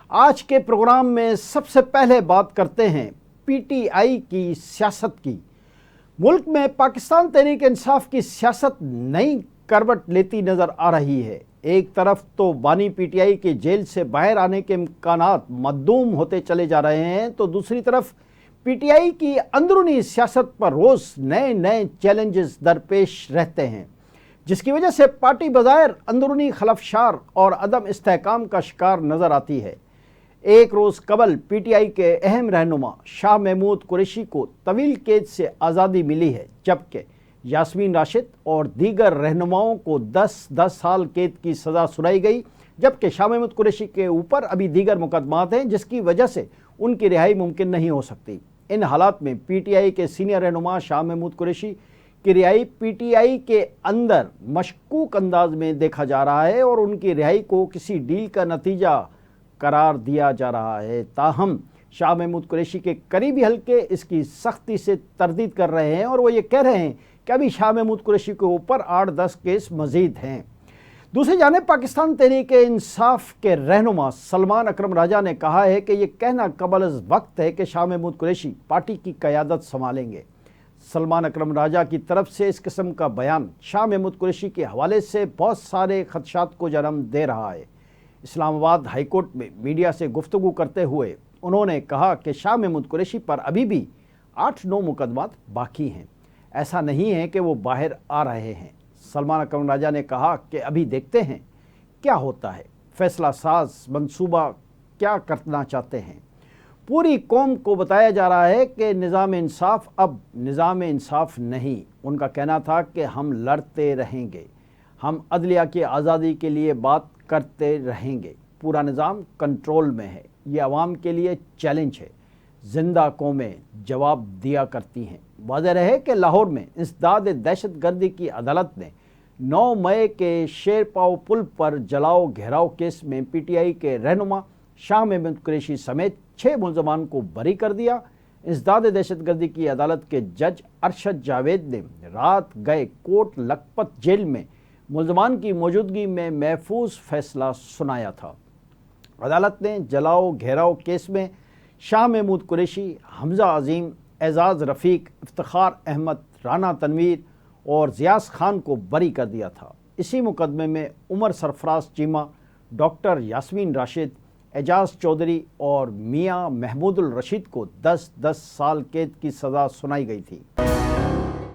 آج کے پروگرام میں سب سے پہلے بات کرتے ہیں پی ٹی آئی کی سیاست کی۔ ملک میں پاکستان تحریک انصاف کی سیاست نئی کروٹ لیتی نظر آ رہی ہے۔ ایک طرف تو بانی پی ٹی آئی کے جیل سے باہر آنے کے امکانات معدوم ہوتے چلے جا رہے ہیں، تو دوسری طرف پی ٹی آئی کی اندرونی سیاست پر روز نئے چیلنجز درپیش رہتے ہیں، جس کی وجہ سے پارٹی بظاہر اندرونی خلفشار اور عدم استحکام کا شکار نظر آتی ہے۔ ایک روز قبل پی ٹی آئی کے اہم رہنما شاہ محمود قریشی کو طویل قید سے آزادی ملی ہے، جبکہ یاسمین راشد اور دیگر رہنماؤں کو 10 سال قید کی سزا سنائی گئی، جبکہ شاہ محمود قریشی کے اوپر ابھی دیگر مقدمات ہیں جس کی وجہ سے ان کی رہائی ممکن نہیں ہو سکتی۔ ان حالات میں پی ٹی آئی کے سینئر رہنما شاہ محمود قریشی کی رہائی پی ٹی آئی کے اندر مشکوک انداز میں دیکھا جا رہا ہے اور ان کی رہائی کو کسی ڈیل کا نتیجہ قرار دیا جا رہا ہے۔ تاہم شاہ محمود قریشی کے قریبی حلقے اس کی سختی سے تردید کر رہے ہیں اور وہ یہ کہہ رہے ہیں کہ ابھی شاہ محمود قریشی کے اوپر 8-10 کیس مزید ہیں۔ دوسری جانب پاکستان تحریک انصاف کے رہنما سلمان اکرم راجہ نے کہا ہے کہ یہ کہنا قبل از وقت ہے کہ شاہ محمود قریشی پارٹی کی قیادت سنبھالیں گے۔ سلمان اکرم راجہ کی طرف سے اس قسم کا بیان شاہ محمود قریشی کے حوالے سے بہت سارے خدشات کو جنم دے رہا ہے۔ اسلام آباد ہائی کورٹ میں میڈیا سے گفتگو کرتے ہوئے انہوں نے کہا کہ شاہ محمود قریشی پر ابھی بھی 8-9 مقدمات باقی ہیں، ایسا نہیں ہے کہ وہ باہر آ رہے ہیں۔ سلمان اکرم راجہ نے کہا کہ ابھی دیکھتے ہیں کیا ہوتا ہے، فیصلہ ساز منصوبہ کیا کرنا چاہتے ہیں۔ پوری قوم کو بتایا جا رہا ہے کہ نظام انصاف اب نظام انصاف نہیں۔ ان کا کہنا تھا کہ ہم لڑتے رہیں گے، ہم عدلیہ کی آزادی کے لیے بات کرتے رہیں گے، پورا نظام کنٹرول میں ہے، یہ عوام کے لیے چیلنج ہے، زندہ قومیں جواب دیا کرتی ہیں۔ واضح رہے کہ لاہور میں انسداد دہشت گردی کی عدالت نے 9 مئی کے شیر پاؤ پل پر جلاؤ گھیراؤ کیس میں پی ٹی آئی کے رہنما شاہ محمود قریشی سمیت 6 ملزمان کو بری کر دیا۔ انسداد دہشت گردی کی عدالت کے جج ارشد جاوید نے رات گئے کوٹ لکھپت جیل میں ملزمان کی موجودگی میں محفوظ فیصلہ سنایا تھا۔ عدالت نے جلاؤ گھیراؤ کیس میں شاہ محمود قریشی، حمزہ عظیم، اعزاز رفیق، افتخار احمد، رانا تنویر اور زیاس خان کو بری کر دیا تھا۔ اسی مقدمے میں عمر سرفراز چیمہ، ڈاکٹر یاسمین راشد، اعجاز چودھری اور میاں محمود الرشید کو 10 سال قید کی سزا سنائی گئی تھی۔